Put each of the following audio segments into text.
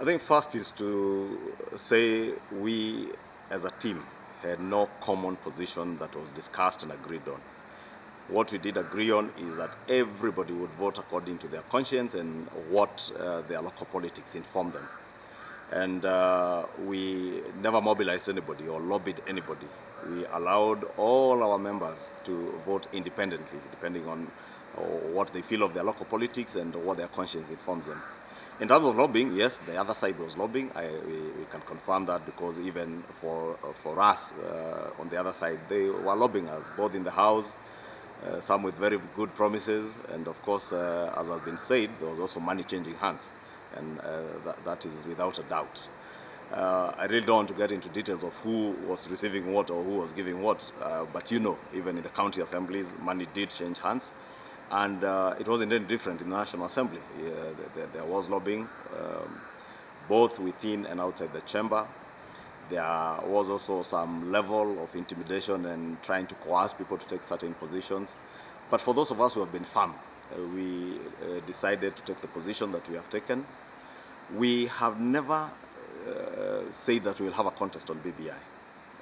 I think first is to say we as a team had no common position that was discussed and agreed on. What we did agree on is that everybody would vote according to their conscience and what their local politics informed them. And we never mobilized anybody or lobbied anybody. We allowed all our members to vote independently, depending on what they feel of their local politics and what their conscience informs them. In terms of lobbying, yes, the other side was lobbying. We can confirm that because even for us on the other side, they were lobbying us, both in the House, some with very good promises, and of course, as has been said, there was also money changing hands, and that is without a doubt. I really don't want to get into details of who was receiving what or who was giving what, but even in the county assemblies, money did change hands. And it wasn't any different in the National Assembly. There was lobbying, both within and outside the chamber. There was also some level of intimidation and trying to coerce people to take certain positions. But for those of us who have been firm, we decided to take the position that we have taken. We have never said that we will have a contest on BBI.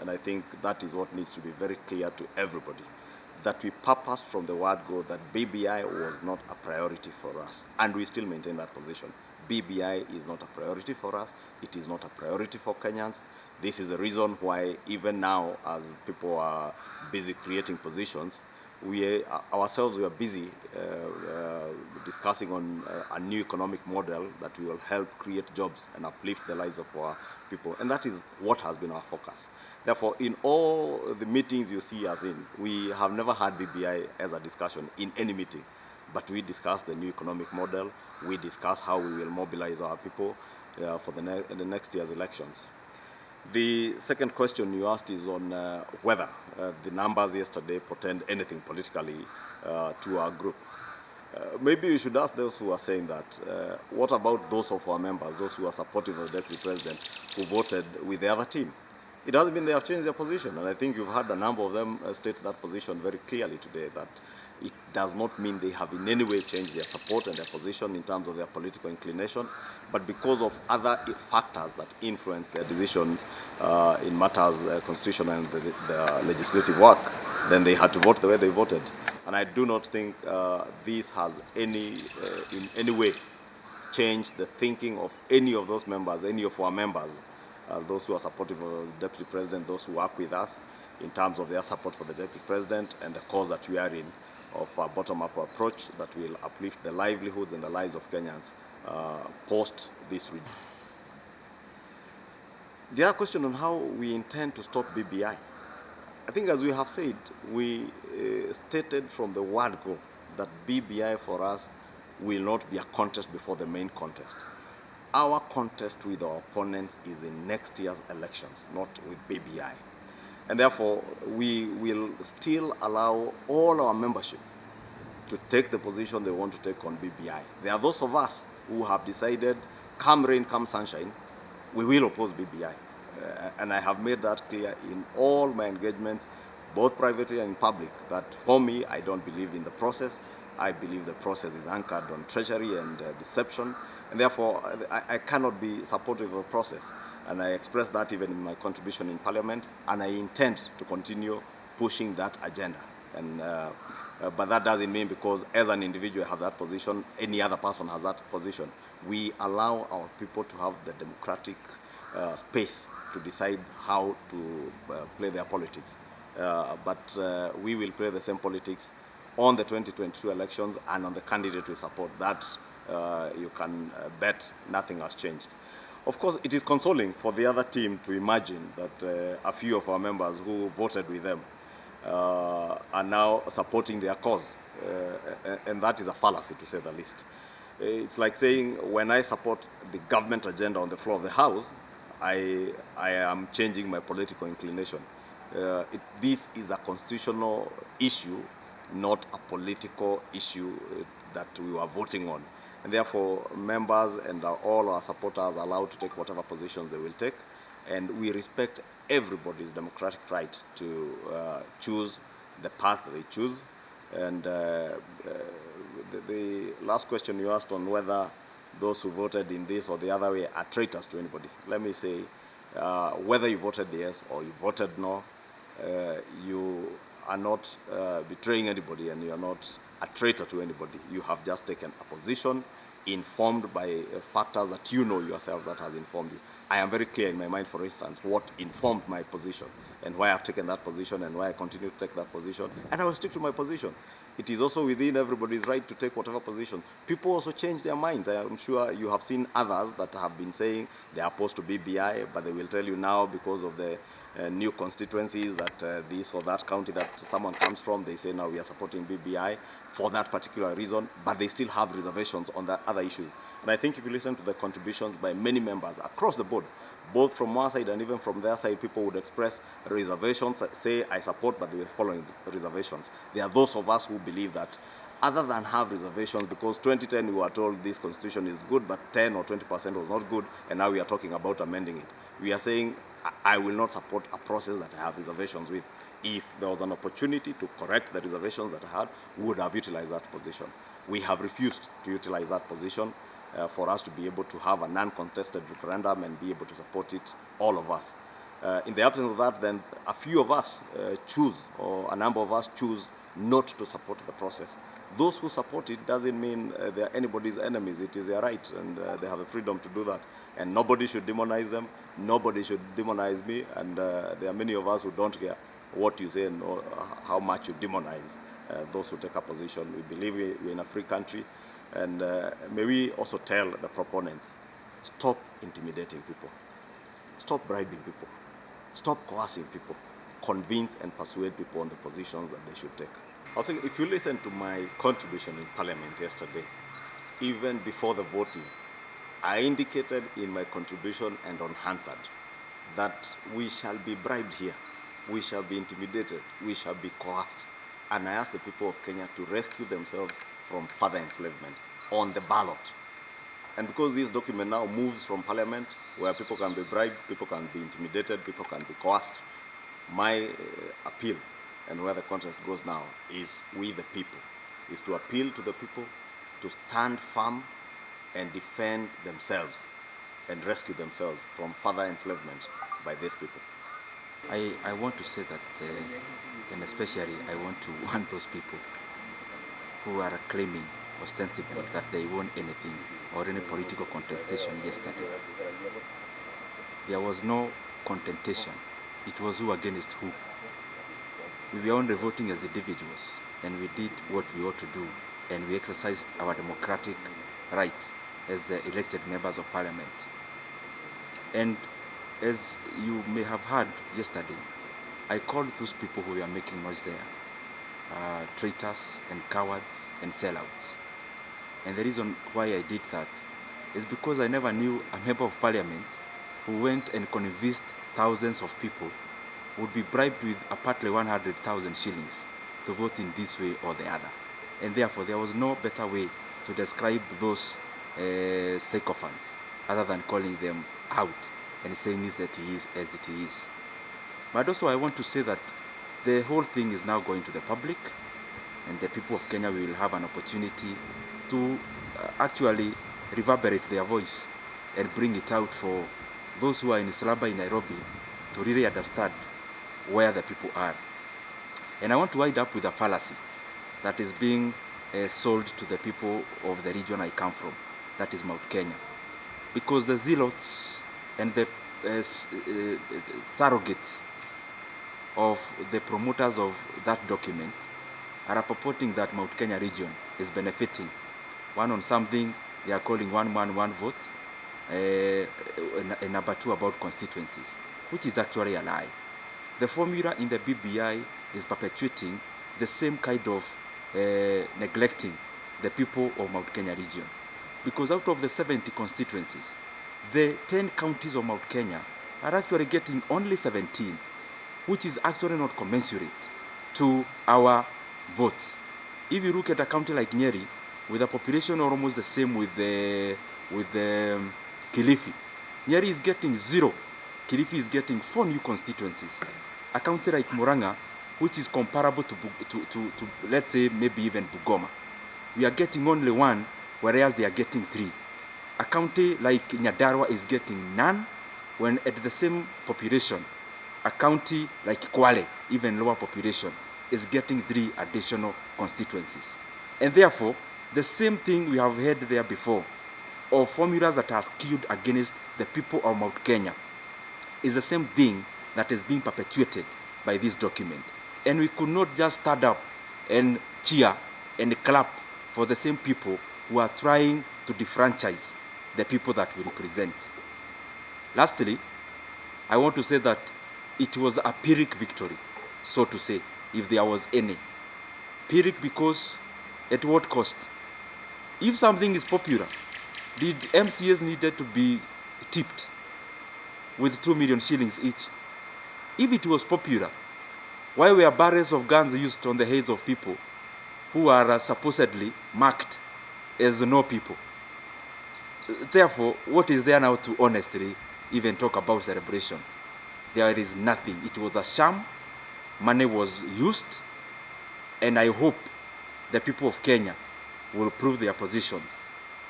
And I think that is what needs to be very clear to everybody, that we purposed from the word go that BBI was not a priority for us. And we still maintain that position. BBI is not a priority for us. It is not a priority for Kenyans. This is the reason why even now, as people are busy creating positions, we are busy discussing on a new economic model that will help create jobs and uplift the lives of our people. And that is what has been our focus. Therefore, in all the meetings you see us in, we have never had BBI as a discussion in any meeting. But we discuss the new economic model. We discuss how we will mobilize our people for the next year's elections. The second question you asked is on whether the numbers yesterday portend anything politically to our group. Maybe you should ask those who are saying that. What about those of our members, those who are supportive of the deputy president, who voted with the other team? It doesn't mean they have changed their position, and I think you've heard a number of them state that position very clearly today, that it does not mean they have in any way changed their support and their position in terms of their political inclination, but because of other factors that influence their decisions in matters constitutional and the legislative work, then they had to vote the way they voted. And I do not think this has in any way changed the thinking of any of those members, any of our members, those who are supportive of the deputy president, those who work with us in terms of their support for the deputy president and the cause that we are in of a bottom-up approach that will uplift the livelihoods and the lives of Kenyans post this region. The other question on how we intend to stop BBI. I think, as we have said, we stated from the word go that BBI for us will not be a contest before the main contest. Our contest with our opponents is in next year's elections, not with BBI. And therefore, we will still allow all our membership to take the position they want to take on BBI. There are those of us who have decided, come rain, come sunshine, we will oppose BBI. And I have made that clear in all my engagements, both privately and in public, that for me, I don't believe in the process. I believe the process is anchored on treachery and deception, and therefore I cannot be supportive of the process. And I expressed that even in my contribution in Parliament, and I intend to continue pushing that agenda. And but that doesn't mean because as an individual I have that position, any other person has that position. We allow our people to have the democratic space to decide how to play their politics. But we will play the same politics on the 2022 elections and on the candidate we support. That you can bet nothing has changed. Of course, it is consoling for the other team to imagine that a few of our members who voted with them are now supporting their cause, and that is a fallacy, to say the least. It's like saying when I support the government agenda on the floor of the House, I am changing my political inclination. This is a constitutional issue, not a political issue that we were voting on. And therefore, members and all our supporters are allowed to take whatever positions they will take. And we respect everybody's democratic right to choose the path they choose. And the last question you asked on whether those who voted in this or the other way are traitors to anybody. Let me say, whether you voted yes or you voted no, you are not betraying anybody and you are not a traitor to anybody. You have just taken a position informed by factors that you know yourself that has informed you. I am very clear in my mind, for instance, what informed my position and why I've taken that position and why I continue to take that position, and I will stick to my position. It is also within everybody's right to take whatever position. People also change their minds. I am sure you have seen others that have been saying they are opposed to BBI, but they will tell you now because of the new constituencies that this or that county that someone comes from, they say now we are supporting BBI for that particular reason, but they still have reservations on the other issues. And I think if you listen to the contributions by many members across the board, both from one side and even from their side, people would express reservations, say I support, but they were following the reservations. There are those of us who believe that other than have reservations, because 2010 we were told this constitution is good, but 10 or 20% was not good, and now we are talking about amending it. We are saying I will not support a process that I have reservations with. If there was an opportunity to correct the reservations that I had, we would have utilized that position. We have refused to utilize that position for us to be able to have a non-contested referendum and be able to support it, all of us. In the absence of that, then a few of us choose, or a number of us choose not to support the process. Those who support it doesn't mean they are anybody's enemies. It is their right, and they have the freedom to do that. And nobody should demonize them. Nobody should demonize me. And there are many of us who don't care what you say and how much you demonize those who take a position. We believe we're in a free country. And may we also tell the proponents, stop intimidating people. Stop bribing people. Stop coercing people. Convince and persuade people on the positions that they should take. Also, if you listen to my contribution in Parliament yesterday, even before the voting, I indicated in my contribution and on Hansard that we shall be bribed here, we shall be intimidated, we shall be coerced. And I asked the people of Kenya to rescue themselves from further enslavement on the ballot. And because this document now moves from Parliament, where people can be bribed, people can be intimidated, people can be coerced, my appeal, and where the contest goes now, is we the people, is to appeal to the people to stand firm and defend themselves and rescue themselves from further enslavement by these people. I want to say that, and especially I want to warn those people who are claiming ostensibly that they won anything or any political contestation yesterday. There was no contentation. It was who against who. We were only voting as individuals, and we did what we ought to do, and we exercised our democratic right as elected members of parliament. And as you may have heard yesterday, I called those people who were making noise there traitors and cowards and sellouts. And the reason why I did that is because I never knew a member of parliament who went and convinced thousands of people would be bribed with apparently 100,000 shillings to vote in this way or the other. And therefore, there was no better way to describe those sycophants other than calling them out and saying is that he is as it is. But also I want to say that the whole thing is now going to the public, and the people of Kenya will have an opportunity to actually reverberate their voice and bring it out for those who are in slumber in Nairobi to really understand where the people are. And I want to wind up with a fallacy that is being sold to the people of the region I come from, that is Mount Kenya. Because the zealots and the surrogates of the promoters of that document are purporting that Mount Kenya region is benefiting. One on something they are calling one man, one vote, and number two about constituencies, which is actually a lie. The formula in the BBI is perpetuating the same kind of neglecting the people of Mount Kenya region. Because out of the 70 constituencies, the 10 counties of Mount Kenya are actually getting only 17, which is actually not commensurate to our votes. If you look at a county like Nyeri, with a population almost the same with the Kilifi, Nyeri is getting 0. Kilifi is getting 4 new constituencies. A county like Murang'a, which is comparable to let's say maybe even Bugoma, we are getting only 1, whereas they are getting 3. A county like Nyandarua is getting none, when at the same population, a county like Kwale, even lower population, is getting 3 additional constituencies. And therefore, the same thing we have heard there before, of formulas that are skewed against the people of Mount Kenya, is the same thing that is being perpetuated by this document. And we could not just stand up and cheer and clap for the same people who are trying to defranchise the people that we represent. Lastly, I want to say that it was a Pyrrhic victory, so to say, if there was any. Pyrrhic because at what cost? If something is popular, did MCAs needed to be tipped with 2 million shillings each? If it was popular, why were barrels of guns used on the heads of people who are supposedly marked as no people? Therefore, what is there now to honestly even talk about celebration? There is nothing. It was a sham. Money was used. And I hope the people of Kenya will prove their positions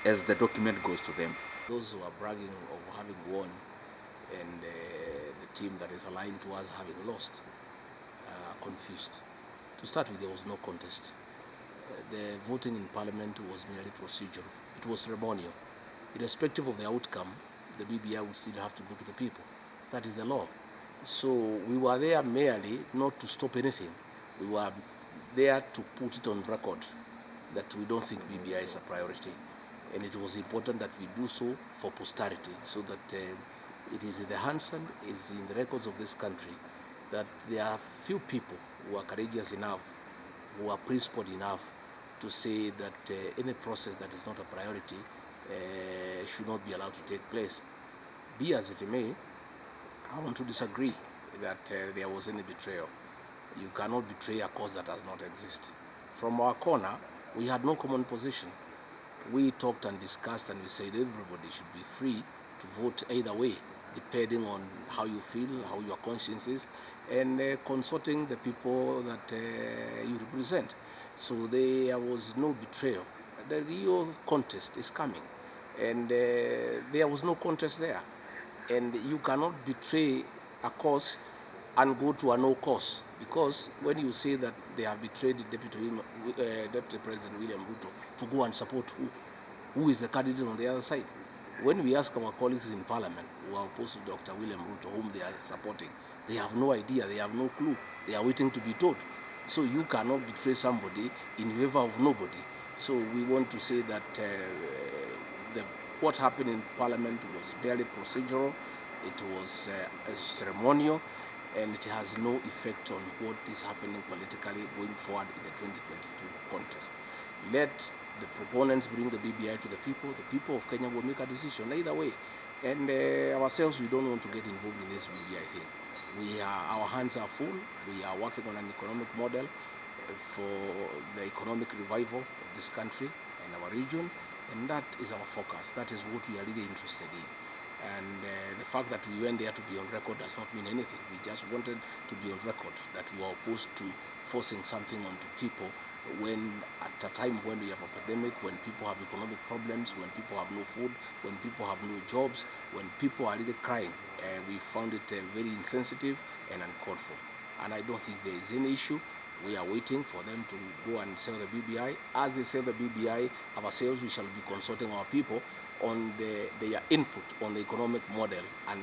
as the document goes to them. Those who are bragging of having won and the team that is aligned to us having lost are confused. To start with, there was no contest. The voting in Parliament was merely procedural. It was ceremonial. Irrespective of the outcome, the BBI would still have to go to the people. That is the law. So we were there merely not to stop anything. We were there to put it on record that we don't think BBI is a priority. And it was important that we do so for posterity, so that it is in the hands and is in the records of this country that there are few people who are courageous enough, who are principled enough to say that any process that is not a priority should not be allowed to take place. Be as it may, I want to disagree that there was any betrayal. You cannot betray a cause that does not exist. From our corner, we had no common position. We talked and discussed and we said everybody should be free to vote either way, depending on how you feel, how your conscience is, and consulting the people that you represent. So there was no betrayal. The real contest is coming, and there was no contest there. And you cannot betray a cause and go to a no cause, because when you say that they have betrayed Deputy President William Ruto to go and support who is the candidate on the other side? When we ask our colleagues in Parliament who are opposed to Dr. William Ruto, whom they are supporting, they have no idea, they have no clue, they are waiting to be told. So you cannot betray somebody in favor of nobody. So we want to say that what happened in Parliament was barely procedural, it was ceremonial, and it has no effect on what is happening politically going forward in the 2022 contest. Let the proponents bring the BBI to the people of Kenya will make a decision either way. And ourselves, we don't want to get involved in this BBI thing. Our hands are full. We are working on an economic model for the economic revival of this country and our region, and that is our focus. That is what we are really interested in. And the fact that we went there to be on record does not mean anything. We just wanted to be on record that we are opposed to forcing something onto people when at a time when we have a pandemic, when people have economic problems, when people have no food, when people have no jobs, when people are really crying. We found it very insensitive and uncalled for. And I don't think there is any issue. We are waiting for them to go and sell the BBI. As they sell the BBI, ourselves, we shall be consulting our people on their input on the economic model and